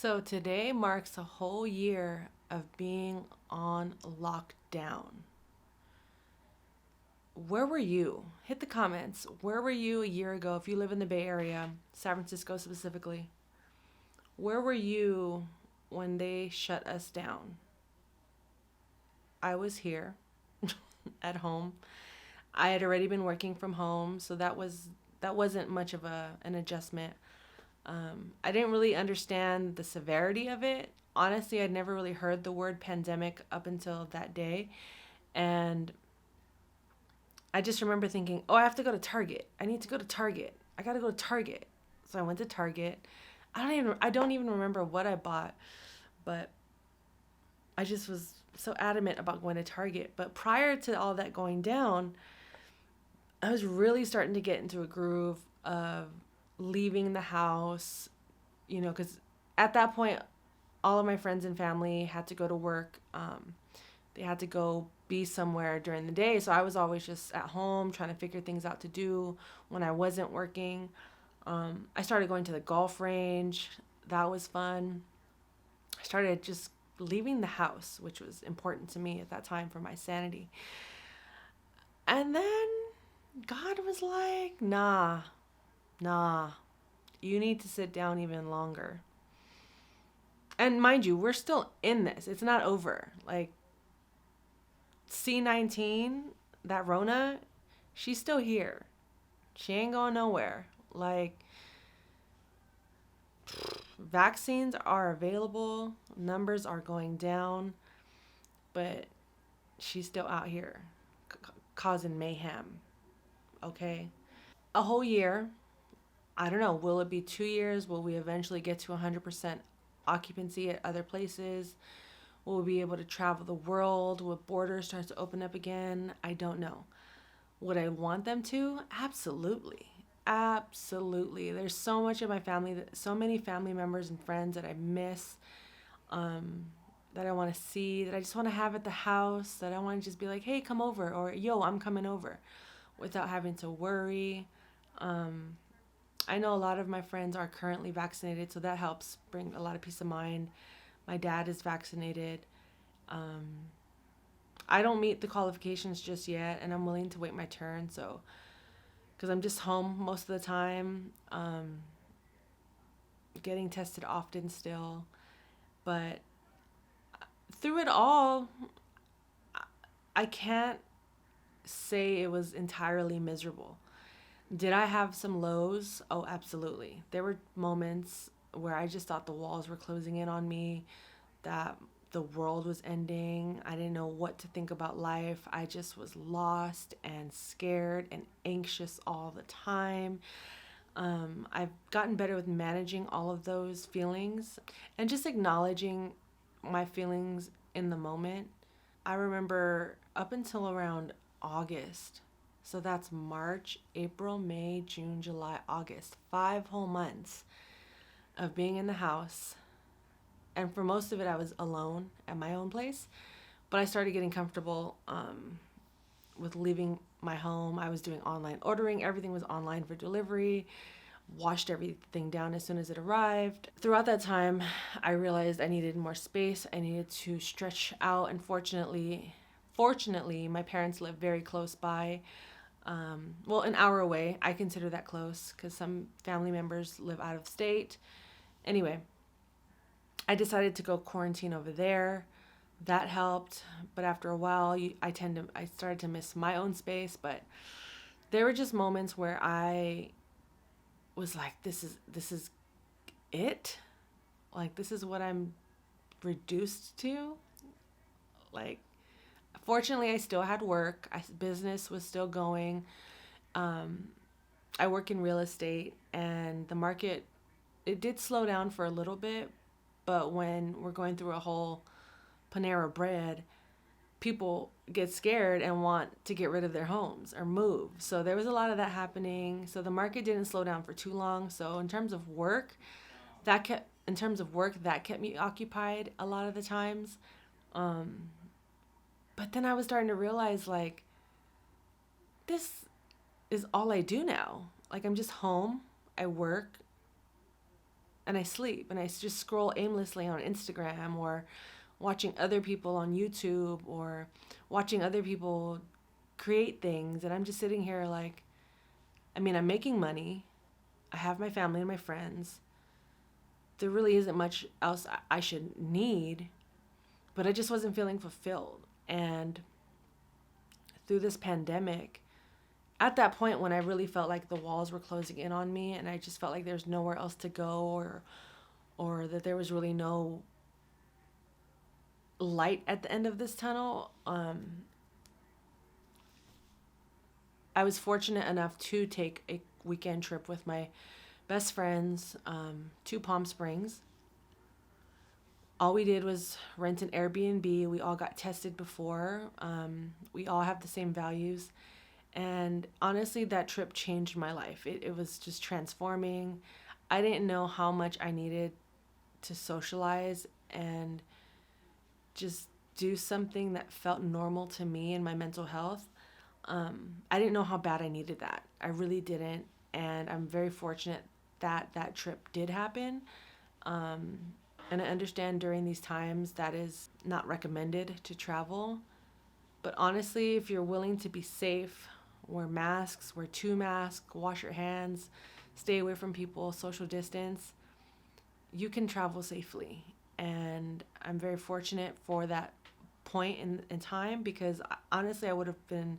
So today marks a whole year of being on lockdown. Where were you? Hit the comments. Where were you a year ago if you live in the Bay Area, San Francisco specifically? Where were you when they shut us down? I was here at home. I had already been working from home, so that wasn't much of an adjustment. I didn't really understand the severity of it. Honestly, I'd never really heard the word pandemic up until that day. And I just remember thinking, oh, I have to go to Target. I need to go to Target. I got to go to Target. So I went to Target. I don't even remember what I bought, but I just was so adamant about going to Target. But prior to all that going down, I was really starting to get into a groove of leaving the house, because at that point, all of my friends and family had to go to work. They had to go be somewhere during the day. So I was always just at home trying to figure things out to do when I wasn't working. I started going to the golf range. That was fun. I started just leaving the house, which was important to me at that time for my sanity. And then God was like, nah, you need to sit down even longer. And mind you, we're still in this. It's not over. Like C-19, that Rona, she's still here. She ain't going nowhere. Like, vaccines are available, numbers are going down, but she's still out here causing mayhem. Okay? A whole year. I don't know. Will it be 2 years? Will we eventually get to 100% occupancy at other places? Will we be able to travel the world? Will borders start to open up again? I don't know. Would I want them to? Absolutely. Absolutely. There's so much of my family, so many family members and friends that I miss, that I want to see, that I just want to have at the house, that I want to just be like, hey, come over, or yo, I'm coming over, without having to worry. I know a lot of my friends are currently vaccinated, so that helps bring a lot of peace of mind. My dad is vaccinated. Um, I don't meet the qualifications just yet, and I'm willing to wait my turn. So, because I'm just home most of the time, getting tested often still. But through it all, I can't say it was entirely miserable. Did I have some lows? Oh, absolutely. There were moments where I just thought the walls were closing in on me, that the world was ending. I didn't know what to think about life. I just was lost and scared and anxious all the time. I've gotten better with managing all of those feelings and just acknowledging my feelings in the moment. I remember up until around August. So that's March, April, May, June, July, August. 5 whole months of being in the house. And for most of it, I was alone at my own place. But I started getting comfortable with leaving my home. I was doing online ordering. Everything was online for delivery. Washed everything down as soon as it arrived. Throughout that time, I realized I needed more space. I needed to stretch out. And fortunately, my parents live very close by. Well, an hour away. I consider that close because some family members live out of state. Anyway, I decided to go quarantine over there. That helped, but after a while, I started to miss my own space. But there were just moments where I was like, this is it. Like, this is what I'm reduced to. Like, fortunately, I still had work. Business was still going. I work in real estate, and the market, it did slow down for a little bit. But when we're going through a whole Panera Bread, people get scared and want to get rid of their homes or move. So there was a lot of that happening. So the market didn't slow down for too long. So in terms of work, that kept me occupied a lot of the times. But then I was starting to realize, like, this is all I do now. Like, I'm just home. I work. and I sleep and I just scroll aimlessly on Instagram, or watching other people on YouTube, or watching other people create things. And I'm just sitting here like, I mean, I'm making money. I have my family and my friends. There really isn't much else I should need, but I just wasn't feeling fulfilled. And through this pandemic, at that point when I really felt like the walls were closing in on me and I just felt like there's nowhere else to go, or that there was really no light at the end of this tunnel, I was fortunate enough to take a weekend trip with my best friends to Palm Springs. All we did was rent an Airbnb. We all got tested before. We all have the same values. And honestly, that trip changed my life. It was just transforming. I didn't know how much I needed to socialize and just do something that felt normal to me and my mental health. I didn't know how bad I needed that. I really didn't. And I'm very fortunate that that trip did happen. And I understand during these times that is not recommended to travel. But honestly, if you're willing to be safe, wear masks, wear 2 masks, wash your hands, stay away from people, social distance, you can travel safely. And I'm very fortunate for that point in time, because honestly, I would have been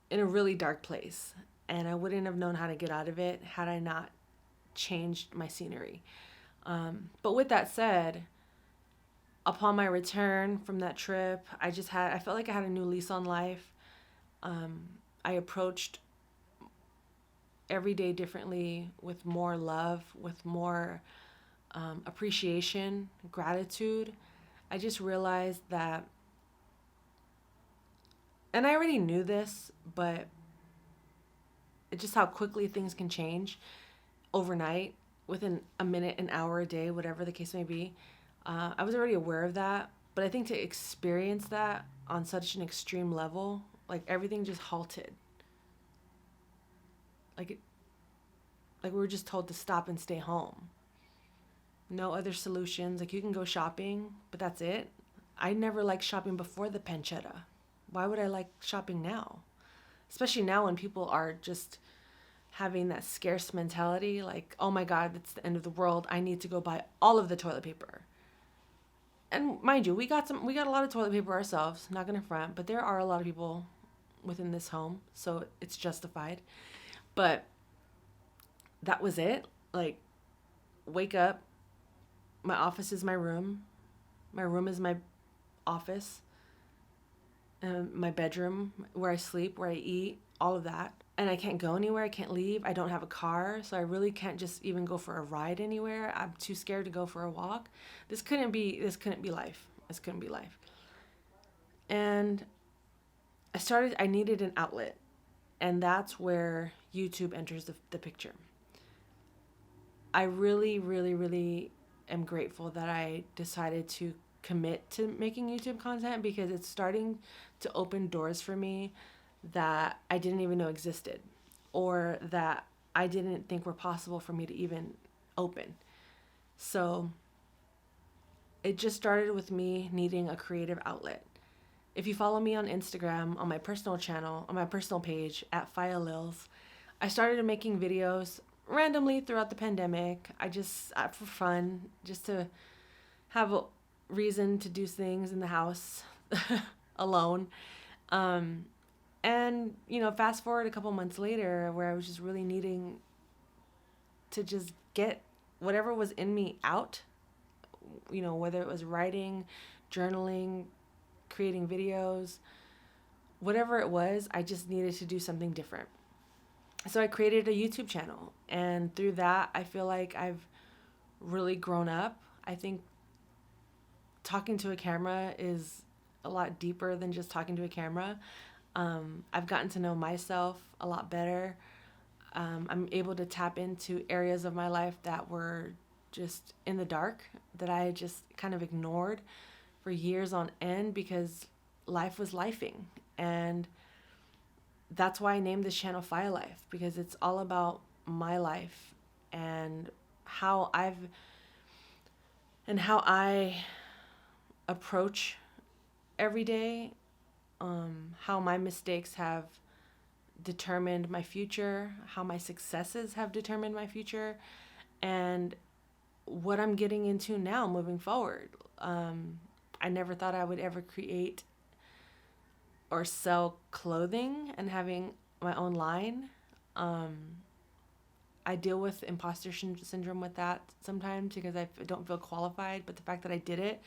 in a really dark place and I wouldn't have known how to get out of it had I not changed my scenery. But with that said, upon my return from that trip, I felt like I had a new lease on life. I approached every day differently, with more love, with more appreciation, gratitude. I just realized that, and I already knew this, but it's just how quickly things can change overnight, within a minute, an hour, a day, whatever the case may be. I was already aware of that, but I think to experience that on such an extreme level, like everything just halted. Like we were just told to stop and stay home. No other solutions. Like, you can go shopping, but that's it. I never liked shopping before the pancetta. Why would I like shopping now? Especially now when people are just having that scarce mentality, like, oh my God, it's the end of the world. I need to go buy all of the toilet paper. And mind you, we got a lot of toilet paper ourselves, not gonna front, but there are a lot of people within this home, so it's justified. But that was it. Like, wake up. My office is my room. My room is my office. My bedroom, where I sleep, where I eat, all of that. And I can't go anywhere. I can't leave. I don't have a car, so I really can't just even go for a ride anywhere. I'm too scared to go for a walk. This couldn't be life. This couldn't be life. And I needed an outlet. And that's where YouTube enters the picture. I really, really, really am grateful that I decided to commit to making YouTube content, because it's starting to open doors for me that I didn't even know existed, or that I didn't think were possible for me to even open. So it just started with me needing a creative outlet. If you follow me on Instagram, on my personal channel, on my personal page at Fiyah Lilz, I started making videos randomly throughout the pandemic. I just, for fun, just to have a reason to do things in the house alone. And, fast forward a couple months later, where I was just really needing to just get whatever was in me out, whether it was writing, journaling, creating videos, whatever it was, I just needed to do something different. So I created a YouTube channel, and through that, I feel like I've really grown up. I think talking to a camera is a lot deeper than just talking to a camera. I've gotten to know myself a lot better. I'm able to tap into areas of my life that were just in the dark, that I just kind of ignored for years on end, because life was lifing. And that's why I named this channel Fiyah Life, because it's all about my life and how I approach every day, how my mistakes have determined my future, how my successes have determined my future, and what I'm getting into now moving forward. I never thought I would ever create or sell clothing and having my own line. I deal with imposter syndrome with that sometimes because I don't feel qualified, but the fact that I did it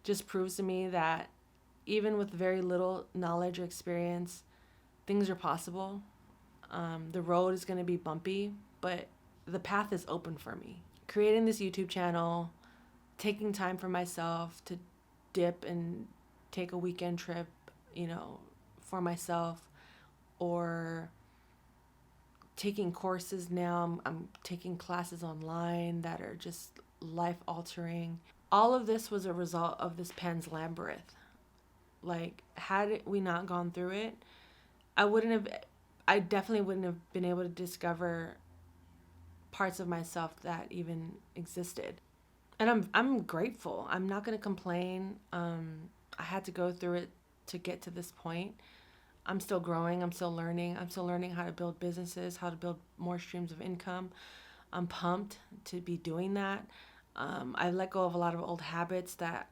just proves to me that even with very little knowledge or experience, things are possible. The road is going to be bumpy, but the path is open for me. Creating this YouTube channel, taking time for myself to dip and take a weekend trip, for myself, or taking courses now. I'm taking classes online that are just life altering. All of this was a result of this Pan's Labyrinth. Like, had we not gone through it, I definitely wouldn't have been able to discover parts of myself that even existed. And I'm grateful. I'm not going to complain. I had to go through it to get to this point. I'm still growing. I'm still learning. I'm still learning how to build businesses, how to build more streams of income. I'm pumped to be doing that. I let go of a lot of old habits that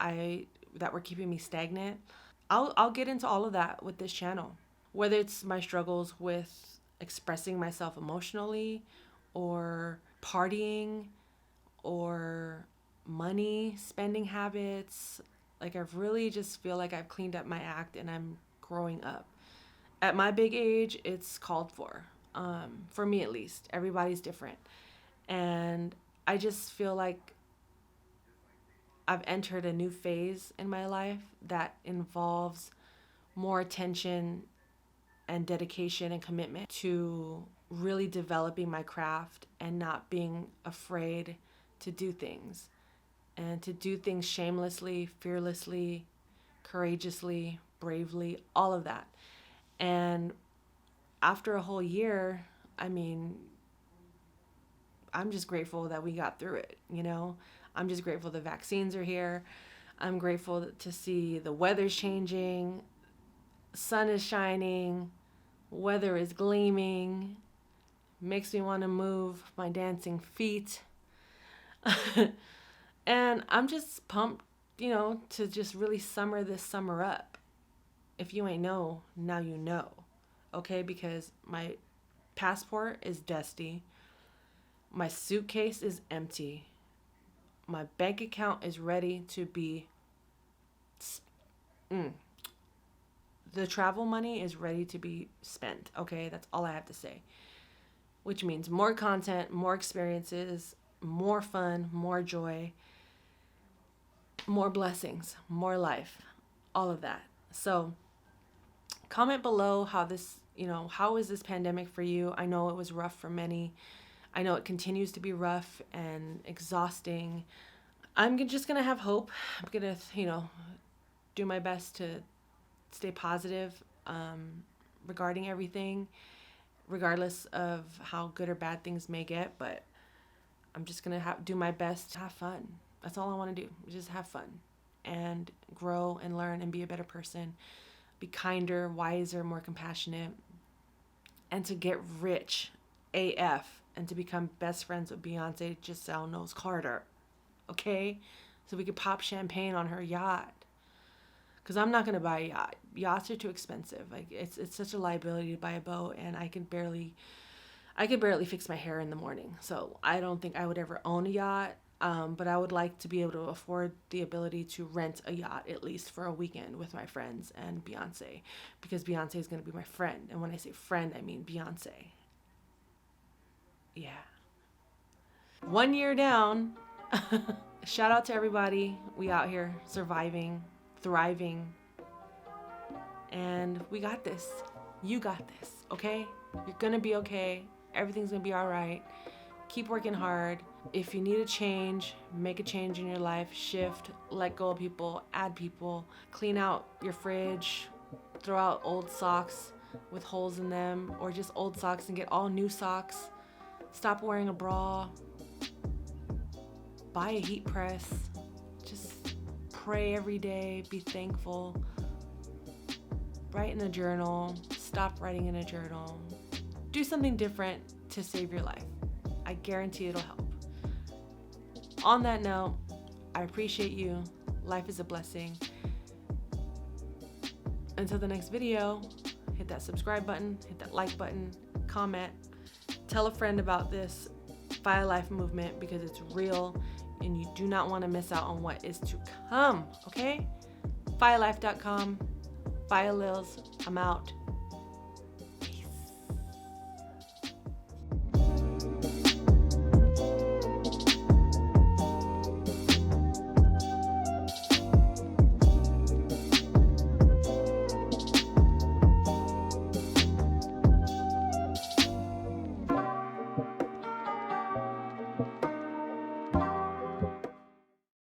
were keeping me stagnant. I'll get into all of that with this channel, whether it's my struggles with expressing myself emotionally, or partying, or money spending habits. Like, I've really just feel like I've cleaned up my act and I'm growing up. At my big age, it's called for me at least. Everybody's different. And I just feel like I've entered a new phase in my life that involves more attention and dedication and commitment to really developing my craft and not being afraid to do things, and to do things shamelessly, fearlessly, courageously, bravely, all of that. And after a whole year, I'm just grateful that we got through it, I'm just grateful the vaccines are here. I'm grateful to see the weather's changing, sun is shining, weather is gleaming, makes me want to move my dancing feet. And I'm just pumped, to just really summer this summer up. If you ain't know, now you know. Okay, because my passport is dusty. My suitcase is empty. My bank account is ready to be... The travel money is ready to be spent. Okay, that's all I have to say. Which means more content, more experiences, more fun, more joy, more blessings, more life, all of that. So comment below how is this pandemic for you? I know it was rough for many. I know it continues to be rough and exhausting. I'm just going to have hope. I'm going to, do my best to stay positive regarding everything, regardless of how good or bad things may get. But I'm just going to do my best to have fun. That's all I want to do, just have fun and grow and learn and be a better person, be kinder, wiser, more compassionate, and to get rich AF and to become best friends with Beyonce Giselle Knowles Carter. Okay? So we could pop champagne on her yacht. Because I'm not going to buy a yacht. Yachts are too expensive. Like, it's such a liability to buy a boat, and I could barely fix my hair in the morning. So I don't think I would ever own a yacht. But I would like to be able to afford the ability to rent a yacht at least for a weekend with my friends and Beyonce, because Beyonce is going to be my friend. And when I say friend, I mean Beyonce. Yeah. 1 year down. Shout out to everybody. We out here surviving, thriving, and we got this. You got this, okay? You're gonna be okay. Everything's gonna be all right. Keep working hard. If you need a change, make a change in your life. Shift, let go of people, add people, clean out your fridge, throw out old socks with holes in them, or just old socks and get all new socks. Stop wearing a bra. buy a heat press. Just pray every day, be thankful. Write in a journal, stop writing in a journal. Do something different to save your life. I guarantee it'll help. On that note, I appreciate you. Life is a blessing. Until the next video, hit that subscribe button, hit that like button, comment, tell a friend about this Fiyah Life movement because it's real and you do not want to miss out on what is to come, okay? FiyahLife.com, Fiyah Lilz, I'm out.